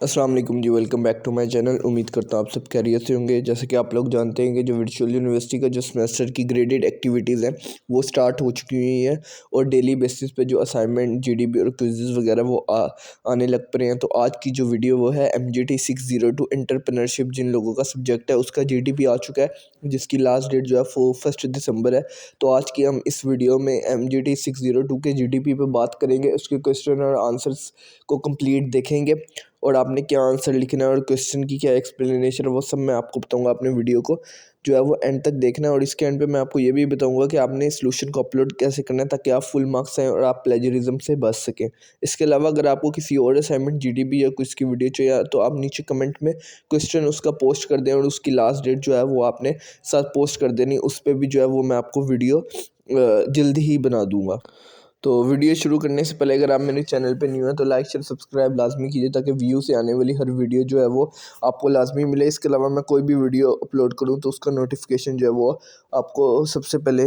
अस्सलाम वालेकुम जी। Welcome back to my channel. उम्मीद करता हूँ आप सब खैरियत से होंगे। जैसे कि आप लोग जानते हैं कि जो वर्चुअल यूनिवर्सिटी का जो सेमेस्टर की ग्रेडेड एक्टिविटीज़ हैं वो स्टार्ट हो चुकी हुई हैं और डेली बेसिस पे जो असाइनमेंट जीडीपी और क्विज़ेज़ वगैरह वो आने लग पड़े हैं। तो आज की जो वीडियो वो है MGT 602 एंटरप्रेन्योरशिप जिन लोगों का सब्जेक्ट है उसका जीडीपी आ चुका है जिसकी लास्ट डेट जो है वो 1 दिसंबर है। तो आज की हम इस वीडियो में MGT 602 के जीडीपी पे बात करेंगे, उसके क्वेश्चन और आंसर्स को कंप्लीट देखेंगे और आपने क्या आंसर लिखना है और क्वेश्चन की क्या एक्सप्लेनेशन है वो सब मैं आपको बताऊंगा। आपने वीडियो को जो है वो एंड तक देखना है और इसके एंड पे मैं आपको ये भी बताऊंगा कि आपने सोल्यूशन को अपलोड कैसे करना है ताकि आप फुल मार्क्स आएँ और आप प्लेजरिज्म से बच सकें। इसके अलावा अगर आपको किसी और असाइनमेंट जीडीपी या कुछ की वीडियो चाहिए तो आप नीचे कमेंट में क्वेश्चन उसका पोस्ट कर दें और उसकी लास्ट डेट जो है वो आपने साथ पोस्ट कर देनी। उस पर भी जो है वो मैं आपको वीडियो जल्दी ही बना दूँगा। तो वीडियो शुरू करने से पहले अगर आप मेरे चैनल पे न्यू हैं तो लाइक शेयर सब्सक्राइब लाजमी कीजिए ताकि व्यू से आने वाली हर वीडियो जो है वो आपको लाजमी मिले। इसके अलावा मैं कोई भी वीडियो अपलोड करूं तो उसका नोटिफिकेशन जो है वो आपको सबसे पहले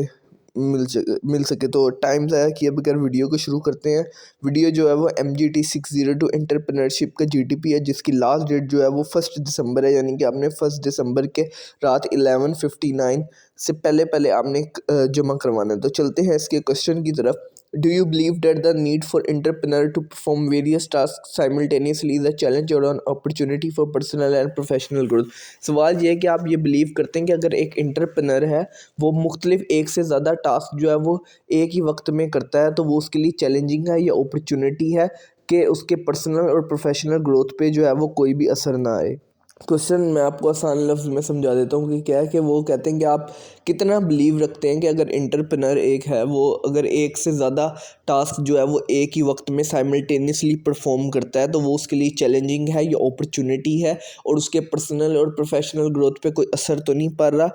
मिल सके। तो टाइम ज़ाया किए बगैर वीडियो को शुरू करते हैं। वीडियो जो है वो MGT 602 एंटरप्रेन्योरशिप का GTP है जिसकी लास्ट डेट जो है वो 1 दिसंबर है, यानी कि आपने 1 दिसंबर के रात 11:59 से पहले पहले आपने जमा करवाना है। तो चलते हैं इसके क्वेश्चन की तरफ। Do you believe that the need for entrepreneur to perform various tasks simultaneously is a challenge or an opportunity for personal and professional growth? सवाल ये है कि आप ये बिलीव करते हैं कि अगर एक एंटरप्रेन्योर है वो मुख्तलिफ एक से ज़्यादा टास्क जो है वो एक ही वक्त में करता है तो वो उसके लिए चैलेंजिंग है या अपॉर्चुनिटी है कि उसके पर्सनल और प्रोफेशनल ग्रोथ पे जो है वो कोई भी असर ना आए। क्वेश्चन मैं आपको आसान लफ्ज़ में समझा देता हूँ कि क्या है कि वो कहते हैं कि आप कितना बिलीव रखते हैं कि अगर एंटरप्रेन्योर एक है वो अगर एक से ज़्यादा टास्क जो है वो एक ही वक्त में साइमल्टेनियसली परफॉर्म करता है तो वो उसके लिए चैलेंजिंग है या अपॉर्चुनिटी है और उसके पर्सनल और प्रोफेशनल ग्रोथ पे कोई असर तो नहीं पड़ रहा।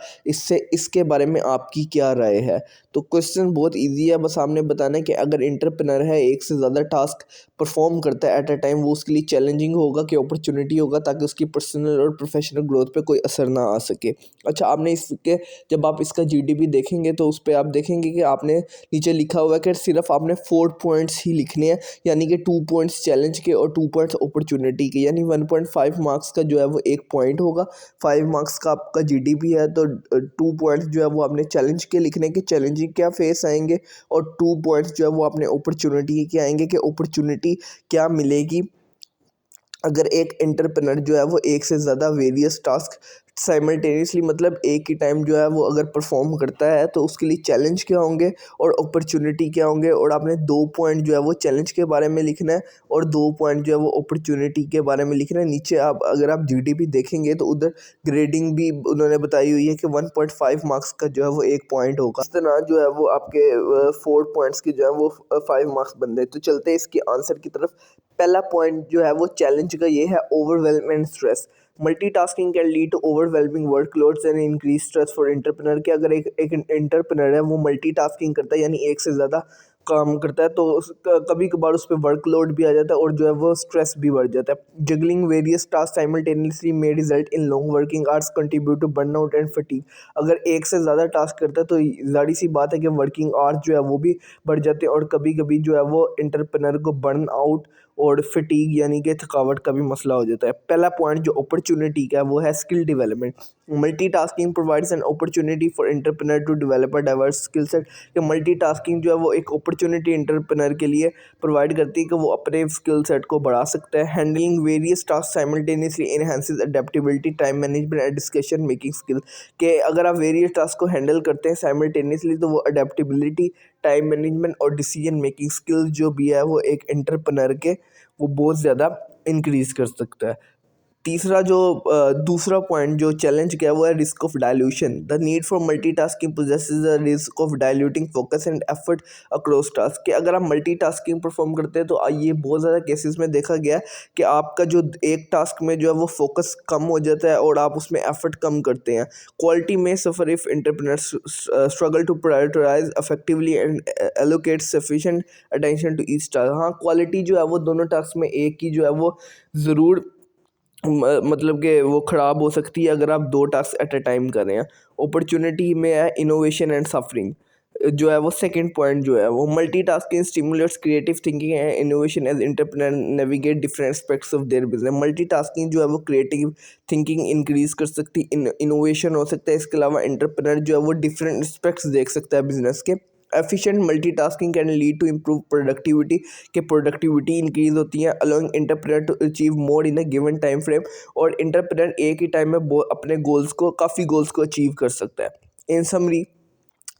इसके बारे में आपकी क्या राय है? तो क्वेश्चन बहुत ईजी है, बस आपने बताना है कि अगर एंटरप्रेन्योर है एक से ज़्यादा टास्क परफॉर्म करता है एट अ टाइम वो उसके लिए चैलेंजिंग होगा कि अपॉर्चुनिटी होगा ताकि उसकी पर्सनल और प्रोफेशनल ग्रोथ पे कोई असर ना आ सके। अच्छा, आपने इसके जब आप इसका जीडीपी देखेंगे तो उस पर आप देखेंगे कि आपने नीचे लिखा हुआ है कि सिर्फ आपने 4 पॉइंट्स ही लिखने हैं, यानी कि 2 पॉइंट्स चैलेंज के और 2 पॉइंट्स अपॉर्चुनिटी के, यानी 1.5 मार्क्स का जो है वो एक पॉइंट होगा। 5 मार्क्स का आपका जीडीपी है तो 2 पॉइंट्स जो है वो आपने चैलेंज के लिखने के, चैलेंजिंग क्या फेस आएंगे, और 2 पॉइंट्स जो है वो आपने अपॉर्चुनिटी के आएंगे कि अपॉर्चुनिटी क्या मिलेगी अगर एक एंटरप्रेन्योर जो है वो एक से ज़्यादा वेरियस टास्क साइमल्टेनियसली मतलब एक ही टाइम जो है वो अगर परफॉर्म करता है तो उसके लिए चैलेंज क्या होंगे और अपॉर्चुनिटी क्या होंगे। और आपने 2 पॉइंट जो है वो चैलेंज के बारे में लिखना है और 2 पॉइंट जो है वो अपॉर्चुनिटी के बारे में लिखना है। नीचे अगर आप जीडीपी देखेंगे तो उधर ग्रेडिंग भी उन्होंने बताई हुई है कि 1.5 मार्क्स का जो है वो एक पॉइंट होगा। इस तरह जो है वो आपके 4 पॉइंट्स की जो है वो 5 मार्क्स बन रहे। तो चलते हैं इसके आंसर की तरफ। पहला पॉइंट जो है वो चैलेंज का ये है, overwhelming stress. Multitasking can lead to overwhelming workloads and increase stress for entrepreneur. कि अगर एक एंटरप्रेन्योर है वो मल्टीटास्किंग करता है यानी एक से ज़्यादा काम करता है तो कभी कभार उस पर वर्कलोड भी आ जाता है और जो है वो स्ट्रेस भी बढ़ जाता है। Juggling various task simultaneously may result in long working hours, contribute to burnout and fatigue. अगर एक से ज़्यादा टास्क करता है तो जाहिर सी बात है कि वर्किंग आवर्स जो है वो भी बढ़ जाते हैं और कभी कभी जो है वो एंटरप्रेन्योर को बर्न आउट और फटीग यानी कि थकावट का भी मसला हो जाता है। पहला पॉइंट जो अपॉर्चुनिटी का है वो है skill development. Multitasking provides an opportunity for entrepreneur to develop a diverse skill set. कि मल्टीटास्किंग जो है वो एक अपॉर्चुनिटी एंटरप्रेन्योर के लिए प्रोवाइड करती है कि वो अपने स्किल सेट को बढ़ा सकता है। Handling various task simultaneously enhances adaptability, time management and discussion making skill. कि अगर आप वेरियस टास्क को हैंडल करते हैं साइमल्टेनियसली तो वो अडेप्टेबिलिटी, टाइम मैनेजमेंट और डिसीजन मेकिंग स्किल्स जो भी है वो एक एंटरप्रेन्योर के वो बहुत ज़्यादा इंक्रीज़ कर सकता है। तीसरा जो दूसरा पॉइंट जो चैलेंज क्या है वो है risk of dilution. The need for multitasking poses the risk of diluting focus and effort across task. कि अगर आप मल्टीटास्किंग परफॉर्म करते हैं तो ये बहुत ज़्यादा केसेस में देखा गया है कि आपका जो एक टास्क में जो है वो फोकस कम हो जाता है और आप उसमें एफर्ट कम करते हैं। क्वालिटी में suffer if entrepreneur struggle to prioritise effectively and allocate sufficient attention to each task. हाँ, क्वालिटी जो है वो दोनों टास्क में एक ही जो है वो ज़रूर मतलब कि वो ख़राब हो सकती है अगर आप 2 टास्क एट अ टाइम कर रहे हैं। अपॉर्चुनिटी में है इनोवेशन एंड सफरिंग। जो है वो सेकंड पॉइंट जो है वो multitasking stimulates creative thinking and innovation as entrepreneur navigate different aspects of their business. Multitasking जो है वो क्रिएटिव थिंकिंग इंक्रीज कर सकती है, इनोवेशन हो सकता है। इसके अलावा एंटरप्रेन्योर जो है वो डिफरेंट एस्पेक्ट्स देख सकता है बिजनेस के। Efficient multitasking can lead to improve productivity, के प्रोडक्टिविटी इंक्रीज होती है along entrepreneur to achieve more in a given time frame. और एंटरप्रेन्योर एक ही टाइम में अपने गोल्स को काफ़ी गोल्स को अचीव कर सकता है। इन summary,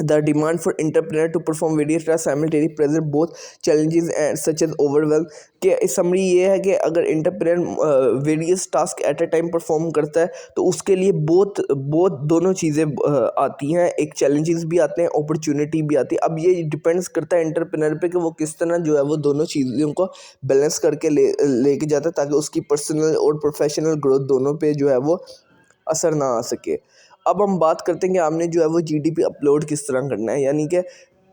the demand for entrepreneur to perform various tasks simultaneously present both challenges and such as overwhelm। कि समरी ये है कि अगर entrepreneur various task at a time perform करता है तो उसके लिए बहुत बहुत दोनों चीज़ें आती हैं, एक चैलेंजेस भी आते हैं, अपॉर्चुनिटी भी आती है। अब ये डिपेंड्स करता है एंटरप्रेन्योर पे कि वो किस तरह जो है वो दोनों चीज़ों को बैलेंस करके लेके जाता है ताकि उसकी पर्सनल और प्रोफेशनल ग्रोथ दोनों पे जो है वो असर ना आ सके। अब हम बात करते हैं कि आपने जो है वो जीडीपी अपलोड किस तरह करना है, यानी कि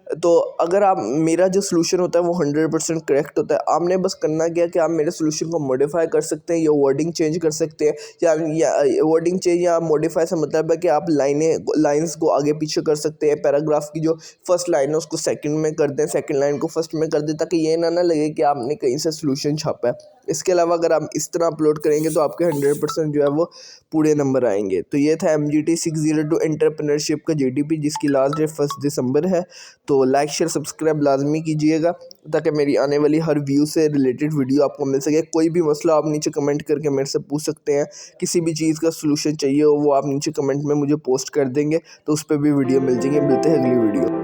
तो अगर आप मेरा जो सोल्यूशन होता है वो 100% करेक्ट होता है। आपने बस करना क्या कि आप मेरे सोल्यूशन को मॉडिफाई कर सकते हैं या वर्डिंग चेंज कर सकते हैं, या वर्डिंग चेंज या मॉडिफाई से मतलब है कि आप लाइंस को आगे पीछे कर सकते हैं। पैराग्राफ की जो फर्स्ट लाइन है उसको सेकंड में कर दें, सेकंड लाइन को फर्स्ट में कर दें, ताकि ये ना लगे कि आपने कहीं से सोल्यूशन छापा है। इसके अलावा अगर आप इस तरह अपलोड करेंगे तो आपके 100% जो है वो पूरे नंबर आएंगे। तो ये था MGT 602 एंटरप्रेन्योरशिप का जीडीपी, जिसकी लास्ट डेट 1 दिसंबर है। तो लाइक शेयर सब्सक्राइब लाजमी कीजिएगा ताकि मेरी आने वाली हर व्यू से रिलेटेड वीडियो आपको मिल सके। कोई भी मसला आप नीचे कमेंट करके मेरे से पूछ सकते हैं, किसी भी चीज़ का सोल्यूशन चाहिए हो वो आप नीचे कमेंट में मुझे पोस्ट कर देंगे तो उस पर भी वीडियो मिल जाएगी। मिलते हैं अगली वीडियो।